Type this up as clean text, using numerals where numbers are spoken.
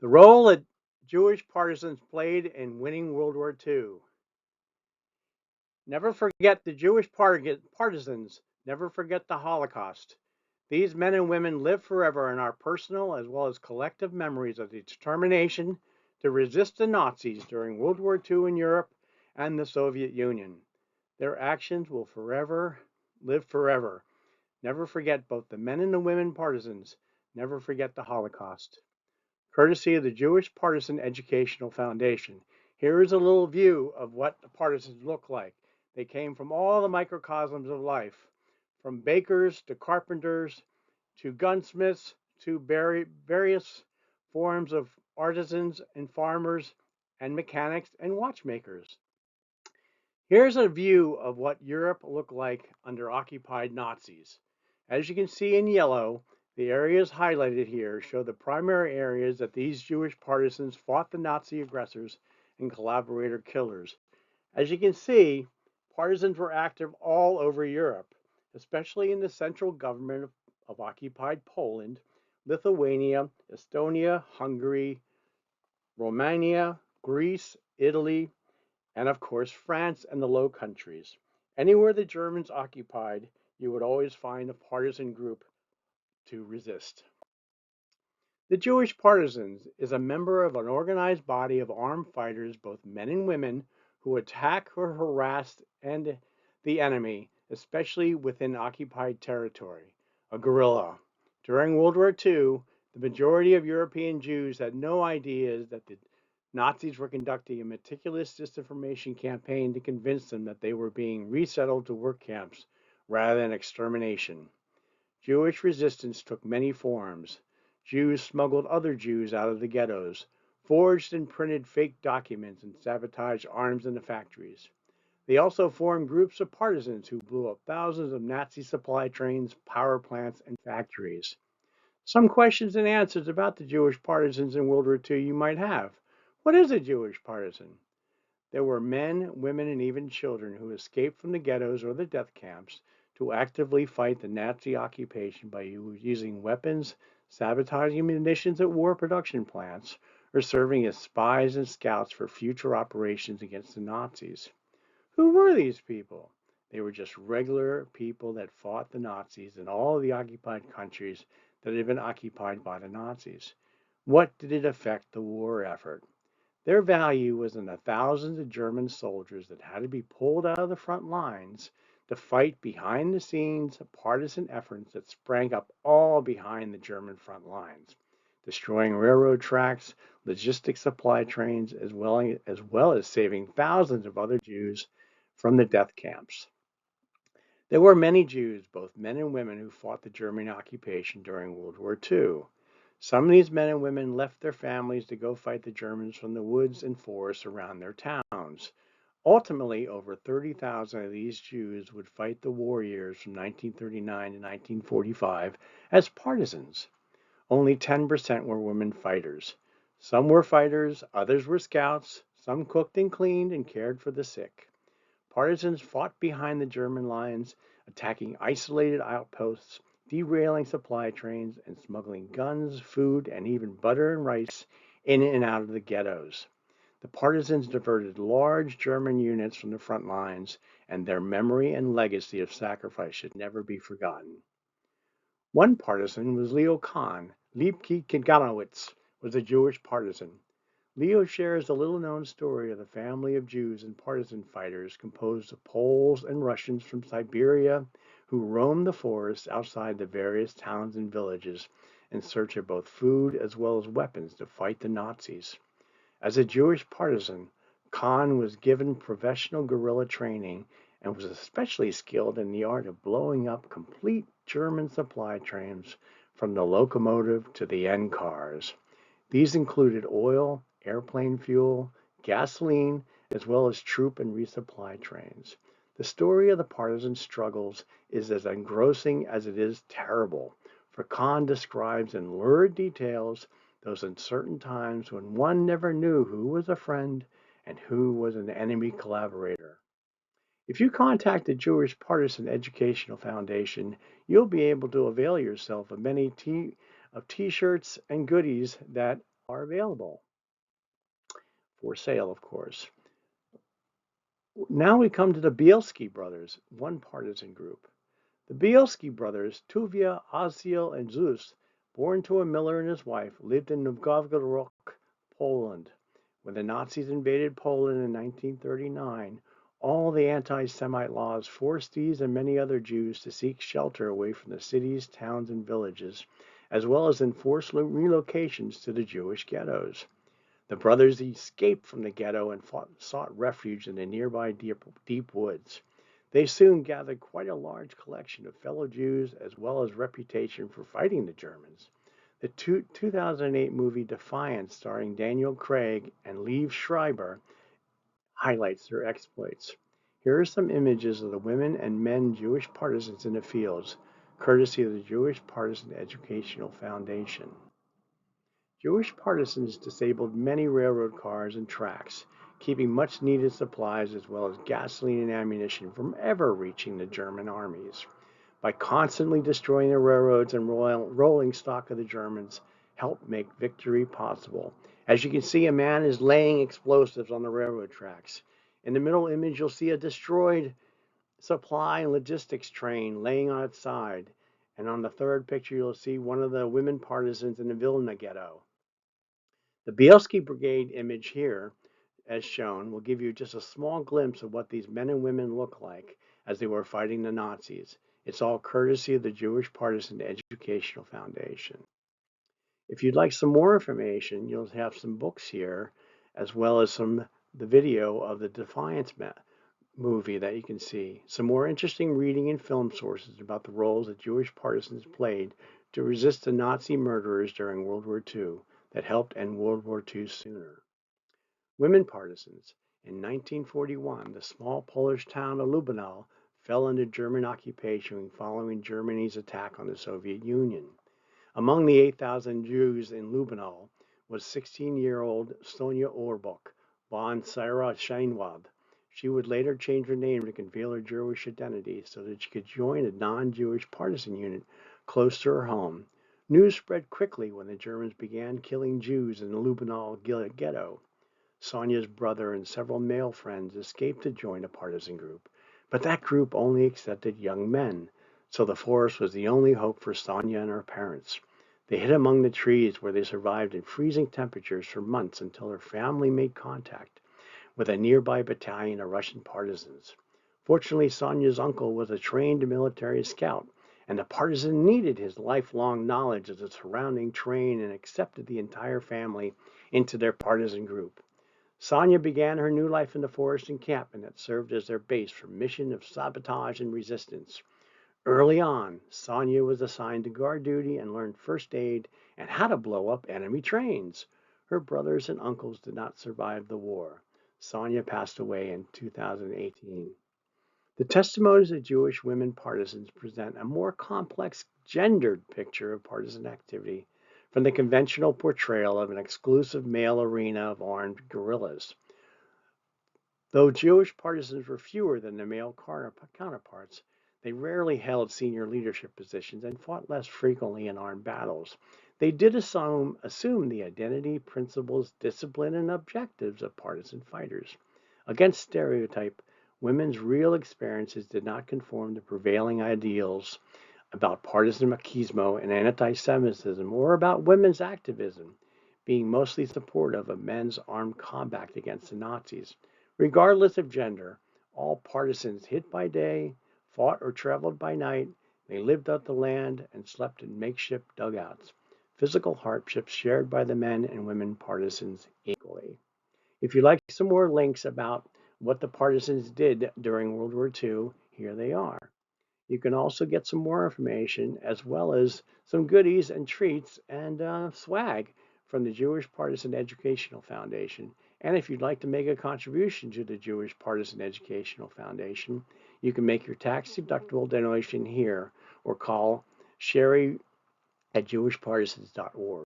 The role that Jewish partisans played in winning World War II. Never forget the Jewish partisans. Never forget the Holocaust. These men and women live forever in our personal as well as collective memories of the determination to resist the Nazis during World War II in Europe and the Soviet Union. Their actions will forever live forever. Never forget both the men and the women partisans. Never forget the Holocaust. Courtesy of the Jewish Partisan Educational Foundation. Here is a little view of what the partisans look like. They came from all the microcosms of life, from bakers to carpenters to gunsmiths to various forms of artisans and farmers and mechanics and watchmakers. Here's a view of what Europe looked like under occupied Nazis. As you can see in yellow, the areas highlighted here show the primary areas that these Jewish partisans fought the Nazi aggressors and collaborator killers. As you can see, partisans were active all over Europe, especially in the central government of occupied Poland, Lithuania, Estonia, Hungary, Romania, Greece, Italy, and of course France and the Low Countries. Anywhere the Germans occupied, you would always find a partisan group to resist. The Jewish Partisans is a member of an organized body of armed fighters, both men and women, who attack or harass the enemy, especially within occupied territory. A guerrilla. During World War II, the majority of European Jews had no idea that the Nazis were conducting a meticulous disinformation campaign to convince them that they were being resettled to work camps rather than extermination. Jewish resistance took many forms. Jews smuggled other Jews out of the ghettos, forged and printed fake documents, and sabotaged arms in the factories. They also formed groups of partisans who blew up thousands of Nazi supply trains, power plants, and factories. Some questions and answers about the Jewish partisans in World War II you might have. What is a Jewish partisan? There were men, women, and even children who escaped from the ghettos or the death camps to actively fight the Nazi occupation by using weapons, sabotaging munitions at war production plants, or serving as spies and scouts for future operations against the Nazis. Who were these people? They were just regular people that fought the Nazis in all of the occupied countries that had been occupied by the Nazis. What did it affect the war effort? Their value was in the thousands of German soldiers that had to be pulled out of the front lines to fight behind the scenes partisan efforts that sprang up all behind the German front lines, destroying railroad tracks, logistic supply trains, as well as saving thousands of other Jews from the death camps. There were many Jews, both men and women, who fought the German occupation during World War II. Some of these men and women left their families to go fight the Germans from the woods and forests around their towns. Ultimately, over 30,000 of these Jews would fight the war years from 1939 to 1945 as partisans. Only 10% were women fighters. Some were fighters, others were scouts, some cooked and cleaned and cared for the sick. Partisans fought behind the German lines, attacking isolated outposts, derailing supply trains, and smuggling guns, food, and even butter and rice in and out of the ghettos. The partisans diverted large German units from the front lines, and their memory and legacy of sacrifice should never be forgotten. One partisan was Leo Kahn. Liebke Kaganowitz was a Jewish partisan. Leo shares the little-known story of the family of Jews and partisan fighters composed of Poles and Russians from Siberia who roamed the forests outside the various towns and villages in search of both food as well as weapons to fight the Nazis. As a Jewish partisan, Kahn was given professional guerrilla training and was especially skilled in the art of blowing up complete German supply trains from the locomotive to the end cars. These included oil, airplane fuel, gasoline, as well as troop and resupply trains. The story of the partisan struggles is as engrossing as it is terrible, for Kahn describes in lurid details those uncertain times when one never knew who was a friend and who was an enemy collaborator. If you contact the Jewish Partisan Educational Foundation, you'll be able to avail yourself of many of t-shirts and goodies that are available for sale, of course. Now we come to the Bielski brothers, one partisan group. The Bielski brothers, Tuvia, Osiel, and Zeus, born to a miller and his wife, lived in Novgorod, Poland. When the Nazis invaded Poland in 1939, all the anti-Semite laws forced these and many other Jews to seek shelter away from the cities, towns, and villages, as well as enforced relocations to the Jewish ghettos. The brothers escaped from the ghetto and sought refuge in the nearby deep woods. They soon gathered quite a large collection of fellow Jews as well as reputation for fighting the Germans. The 2008 movie Defiance, starring Daniel Craig and Liev Schreiber, highlights their exploits. Here are some images of the women and men Jewish partisans in the fields, courtesy of the Jewish Partisan Educational Foundation. Jewish partisans disabled many railroad cars and tracks, keeping much needed supplies as well as gasoline and ammunition from ever reaching the German armies. By constantly destroying the railroads and rolling stock of the Germans, helped make victory possible. As you can see, a man is laying explosives on the railroad tracks. In the middle image, you'll see a destroyed supply and logistics train laying on its side. And on the third picture, you'll see one of the women partisans in the Vilna ghetto. The Bielski Brigade image here, as shown, will give you just a small glimpse of what these men and women look like as they were fighting the Nazis. It's all courtesy of the Jewish Partisan Educational Foundation. If you'd like some more information, you'll have some books here, as well as the video of the Defiance movie that you can see. Some more interesting reading and film sources about the roles that Jewish partisans played to resist the Nazi murderers during World War II that helped end World War II sooner. Women partisans. In 1941, the small Polish town of Lubenow fell under German occupation following Germany's attack on the Soviet Union. Among the 8,000 Jews in Lubenow was 16-year-old Sonia Orbach, born Sarah Scheinwab. She would later change her name to conceal her Jewish identity so that she could join a non-Jewish partisan unit close to her home. News spread quickly when the Germans began killing Jews in the Lubenow ghetto. Sonia's brother and several male friends escaped to join a partisan group, but that group only accepted young men, so the forest was the only hope for Sonia and her parents. They hid among the trees where they survived in freezing temperatures for months until her family made contact with a nearby battalion of Russian partisans. Fortunately, Sonia's uncle was a trained military scout, and the partisan needed his lifelong knowledge of the surrounding terrain and accepted the entire family into their partisan group. Sonia began her new life in the forest encampment that served as their base for mission of sabotage and resistance. Early on, Sonia was assigned to guard duty and learned first aid and how to blow up enemy trains. Her brothers and uncles did not survive the war. Sonia passed away in 2018. The testimonies of Jewish women partisans present a more complex, gendered picture of partisan activity from the conventional portrayal of an exclusive male arena of armed guerrillas. Though Jewish partisans were fewer than their male counterparts, they rarely held senior leadership positions and fought less frequently in armed battles. They did assume the identity, principles, discipline, and objectives of partisan fighters. Against stereotype, women's real experiences did not conform to prevailing ideals about partisan machismo and anti-Semitism or about women's activism, being mostly supportive of men's armed combat against the Nazis. Regardless of gender, all partisans hit by day, fought or traveled by night, they lived out the land and slept in makeshift dugouts, physical hardships shared by the men and women partisans equally. If you'd like some more links about what the partisans did during World War II, here they are. You can also get some more information as well as some goodies and treats and swag from the Jewish Partisan Educational Foundation. And if you'd like to make a contribution to the Jewish Partisan Educational Foundation, you can make your tax-deductible donation here or call Sherry at jewishpartisans.org.